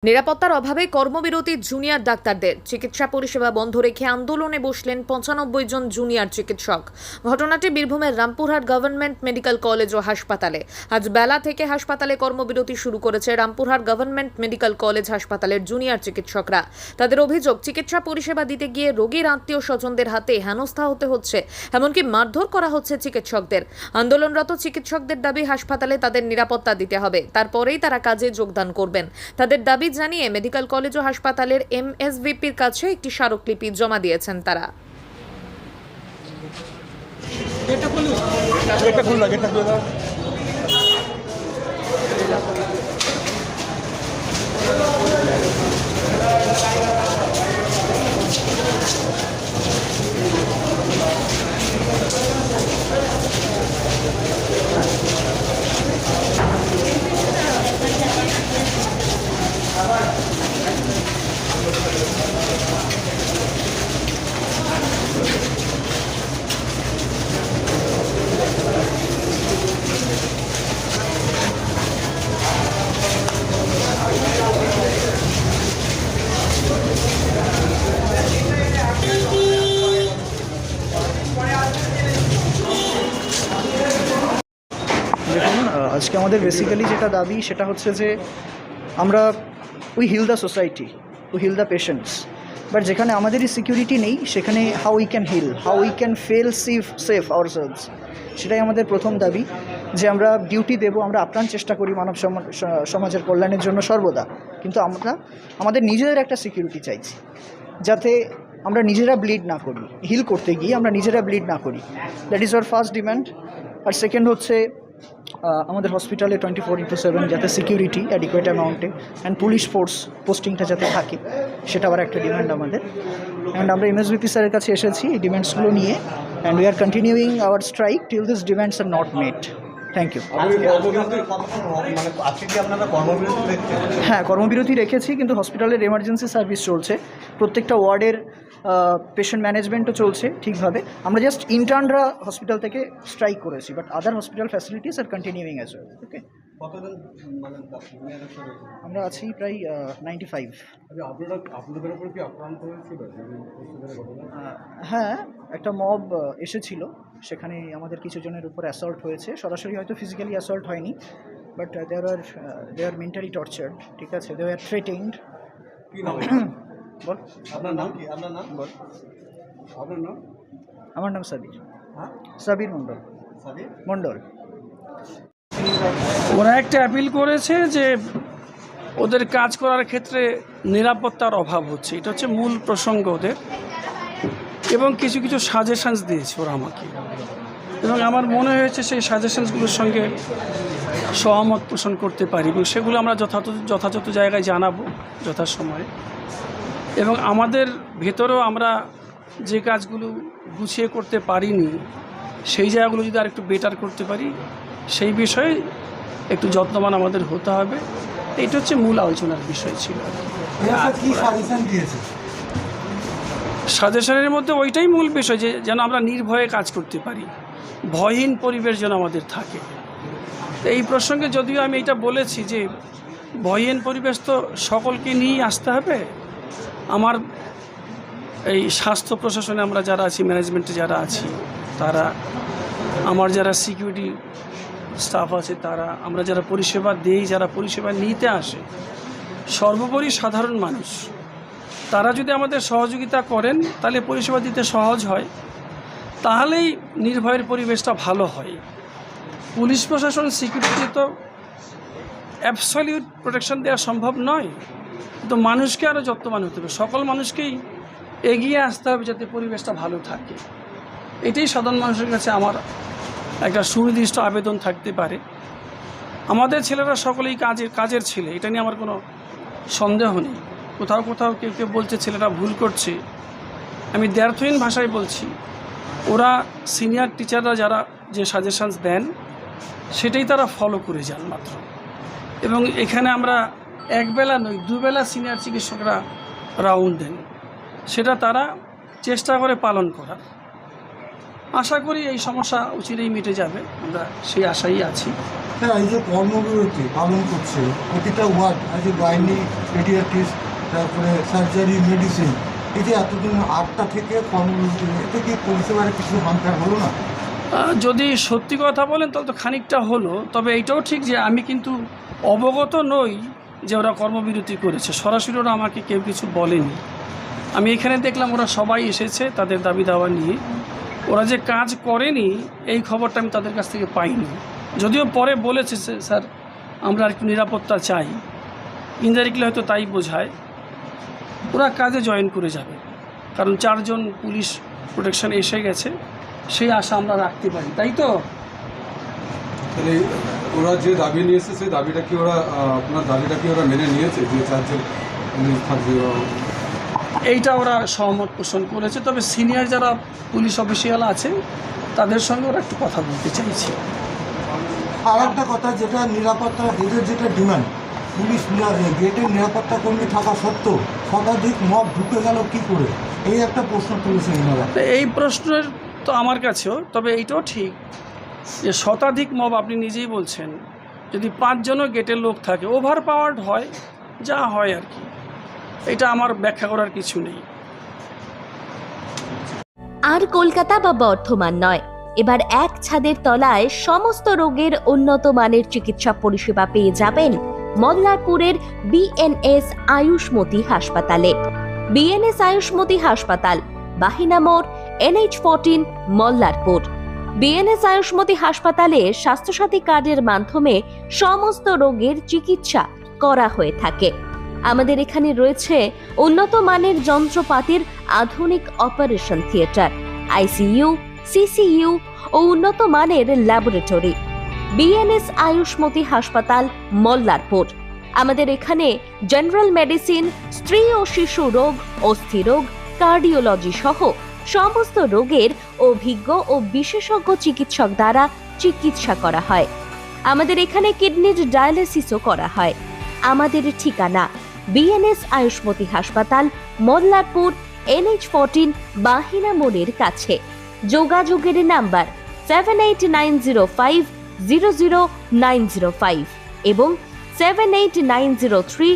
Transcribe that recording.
নিরাপত্তার অভাবে কর্মবিরতি জুনিয়র ডাক্তারদের চিকিৎসা পরিষেবা বন্ধ রেখে আন্দোলনে বসলেন ৯৫ জন জুনিয়র চিকিৎসক। ঘটনাটি বীরভূমের রামপুরহাট গভর্নমেন্ট মেডিকেল কলেজ ও হাসপাতালে। আজ বেলা থেকে হাসপাতালে কর্মবিরতি শুরু করেছে রামপুরহাট গভর্নমেন্ট মেডিকেল কলেজ হাসপাতালের জুনিয়র চিকিৎসকরা। তাদের অভিযোগ, চিকিৎসা পরিষেবা দিতে গিয়ে রোগীর আত্মীয় স্বজনদের হাতে হেনস্থা হতে হচ্ছে, এমনকি মারধর করা হচ্ছে চিকিৎসকদের। আন্দোলনরত চিকিৎসকদের দাবি, হাসপাতালে তাদের নিরাপত্তা দিতে হবে, তারপরেই তারা কাজে যোগদান করবেন। তাদের দাবি জানিয়ে মেডিকেল কলেজ ও হাসপাতালের এমএসভিপির কাছে একটি স্মারকলিপি জমা দিয়েছেন তারা। দেখুন, আজকে আমাদের বেসিক্যালি যেটা দাবি সেটা হচ্ছে যে আমরা we heal the society, we heal the patients, but যেখানে আমাদেরই সিকিউরিটি নেই সেখানে how we can heal, how we can feel safe ourselves, সেটাই আমাদের প্রথম দাবি। যে আমরা ডিউটি দেব, আমরা আপ্রাণ চেষ্টা করি মানব সমাজের কল্যাণের জন্য সর্বদা, কিন্তু আমরা আমাদের নিজেদের একটা সিকিউরিটি চাইছি, যাতে আমরা নিজেরা ব্লিড না করি, হিল করতে গিয়ে আমরা নিজেরা ব্লিড না করি। That is our first demand. আর সেকেন্ড হচ্ছে আমাদের হসপিটালে 24/7 যাতে সিকিউরিটি অ্যাডিকুয়েট অ্যামাউন্টে অ্যান্ড পুলিশ ফোর্স পোস্টিংটা যাতে থাকে, সেটা আবার একটা ডিমান্ড আমাদের। অ্যান্ড আমরা এমএসভিপি স্যারের কাছে এসেছি এই ডিমান্ডসগুলো নিয়ে, and we are continuing our strike till this demands are not met. Thank you. হ্যাঁ, কর্মবিরতি রেখেছি, কিন্তু হসপিটালের এমার্জেন্সি সার্ভিস চলছে, প্রত্যেকটা ওয়ার্ডের পেশেন্ট ম্যানেজমেন্টও চলছে ঠিকভাবে। আমরা জাস্ট ইন্টার্নরা হসপিটাল থেকে স্ট্রাইক করেছি, but other hospital facilities are continuing as well. Okay, আমরা আছি প্রায় 95। হ্যাঁ, একটা মব এসেছিল, সেখানে আমাদের কিছু জনের উপর অ্যাসল্ট হয়েছে। সরাসরি হয়তো ফিজিক্যালি অ্যাসল্ট হয়নি, but they are mentally tortured. ঠিক আছে, দে আর থ্রেটেন্ড। বল, আপনার নাম কি? আপনার নাম বল। আপনার নাম? আমার নাম সাবির। হ্যাঁ, সাবির মণ্ডল। ওরা একটা অ্যাপিল করেছে যে ওদের কাজ করার ক্ষেত্রে নিরাপত্তার অভাব হচ্ছে, এটা হচ্ছে মূল প্রসঙ্গ ওদের। এবং কিছু কিছু সাজেশনস দিয়েছে ওরা আমাকে, এবং আমার মনে হয়েছে সেই সাজেশনসগুলোর সঙ্গে সহমত পোষণ করতে পারি, এবং সেগুলো আমরা যথাযথ জায়গায় জানাবো যথাসময়ে। এবং আমাদের ভেতরেও আমরা যে কাজগুলো গুছিয়ে করতে পারিনি, সেই জায়গাগুলো যদি আরেকটু বেটার করতে পারি, সেই বিষয়ে একটু যত্নবান আমাদের হতে হবে। এইটা হচ্ছে মূল আলোচনার বিষয় ছিল। সাজেশনের মধ্যে ওইটাই মূল বিষয়, যে যেন আমরা নির্ভয়ে কাজ করতে পারি, ভয়হীন পরিবেশ যেন আমাদের থাকে। এই প্রসঙ্গে যদিও আমি এটা বলেছি যে ভয়হীন পরিবেশ তো সকলকে নিয়েই আসতে হবে। আমার এই স্বাস্থ্য প্রশাসনে আমরা যারা আছি, ম্যানেজমেন্টে যারা আছি তারা, আমার যারা সিকিউরিটি স্টাফ আছে তারা, আমরা যারা পরিষেবা দিই, যারা পরিষেবা নিতে আসে, সর্বোপরি সাধারণ মানুষ, তারা যদি আমাদের সহযোগিতা করেন তাহলে পরিষেবা দিতে সহজ হয়, তাহলেই নির্ভয়ের পরিবেশটা ভালো হয়। পুলিশ প্রশাসন সিকিউরিটি তো অ্যাবসলিউট প্রোটেকশন দেওয়া সম্ভব নয়, তো মানুষকে আরও যত্নবান হতে হবে, সকল মানুষকেই এগিয়ে আসতে হবে যাতে পরিবেশটা ভালো থাকে। এটাই সাধারণ মানুষের কাছে আমার একটা সুনির্দিষ্ট আবেদন থাকতে পারে। আমাদের ছেলেরা সকলেই কাজের ছেলে, এটা নিয়ে আমার কোনো সন্দেহ নেই। কোথাও কেউ বলছে ছেলেরা ভুল করছে, আমি দ্ব্যর্থহীন ভাষায় বলছি, ওরা সিনিয়র টিচাররা যারা যে সাজেশনস দেন সেটাই তারা ফলো করে যান মাত্র। এবং এখানে আমরা একবেলা নয়, দুবেলা সিনিয়র চিকিৎসকরা রাউন্ড দেন, সেটা তারা চেষ্টা করে পালন করার। আশা করি এই সমস্যা অচিরেই মিটে যাবে, আমরা সেই আশাই আছি। হ্যাঁ, এই যে কর্মবিরতি পালন করছে প্রতিটা ওয়ার্ড, এই যে গাইনি, পেডিয়াট্রিস্ট, তারপরে সার্জারি, মেডিসিন, এই যে এতদিন 8টা থেকে কর্মবিরতি, এতে কি পরিষেবার কিছু হামফার হলো না? যদি সত্যি কথা বলেন তাহলে তো খানিকটা হলো, তবে এইটাও ঠিক যে আমি কিন্তু অবগত নই যে ওরা কর্মবিরতি করেছে, সরাসরি ওরা আমাকে কেউ কিছু বলেনি। আমি এখানে দেখলাম ওরা সবাই এসেছে তাদের দাবি দাওয়া নিয়ে, ওরা যে কাজ করেনি এই খবরটা আমি তাদের কাছ থেকে পাইনি। যদিও পরে বলেছে স্যার আমরা একটু নিরাপত্তা চাই, ইনডাইরেক্টলি হয়তো তাই বোঝায়। ওরা কাজে জয়েন করে যাবে, কারণ 4 জন পুলিশ প্রোটেকশন এসে গেছে, সেই আশা আমরা রাখতে পারি, তাই তো? তাহলে ওরা যে দাবি নিয়েছে সেই দাবিটা কি ওরা আপনার দাবিটা কি ওরা মেনে নিয়েছে যে 4 জন পুলিশ থাকবে? এইটা ওরা সহমত পোষণ করেছে, তবে সিনিয়র যারা পুলিশ অফিসিয়াল আছে তাদের সঙ্গে ওরা একটু কথা বলতে চাইছে। আর একটা কথা, যেটা নিরাপত্তা, এদের যেটা ডিমান্ড, পুলিশ গেটের নিরাপত্তা কর্মী থাকা সত্ত্বেও শতাধিক মব ঢুকে গেল কি করে, এই একটা প্রশ্ন তুলেছে এনারা। এই প্রশ্নের তো আমার কাছেও, তবে এইটাও ঠিক যে শতাধিক মব আপনি নিজেই বলছেন, যদি 5 জনও গেটের লোক থাকে ওভার পাওয়ার্ড হয়, যা হয় আর কি, এটা আমার ব্যাখ্যা করার কিছু নেই। আর কলকাতা বা বর্ধমান নয়, এবার এক ছাদের তলায় সমস্ত রোগের উন্নত মানের চিকিৎসা পরিষেবা পেয়ে যাবেন মল্লারপুরের বিএনএস আয়ুষ্মতি হাসপাতালে। বিএনএস আয়ুষ্মতি হাসপাতাল, বাহিনা মোড়, NH14, মল্লারপুর। বিএনএস আয়ুষ্মতি হাসপাতালে স্বাস্থ্যসাথী কার্ডের মাধ্যমে সমস্ত রোগের চিকিৎসা করা হয়ে থাকে। আমাদের এখানে রয়েছে উন্নত মানের যন্ত্রপাতির আধুনিক অপারেশন থিয়েটার, ICU, CCU ও উন্নত মানের ল্যাবরেটরি। বিএনএস আয়ুষ্মতি হাসপাতাল, মল্লারপুর। আমাদের এখানে জেনারেল মেডিসিন, স্ত্রী ও শিশু রোগ, অস্থিরোগ, কার্ডিওলজি সহ সমস্ত রোগের অভিজ্ঞ ও বিশেষজ্ঞ চিকিৎসক দ্বারা চিকিৎসা করা হয়। আমাদের এখানে কিডনির ডায়ালিসিসও করা হয়। আমাদের ঠিকানা বিএনএস আয়ুষ্মতি হাসপাতাল, মল্লারপুর, NH14, বাহিনা মোড়ের কাছে। যোগাযোগের নাম্বার 7890500905 এবং 7890300903।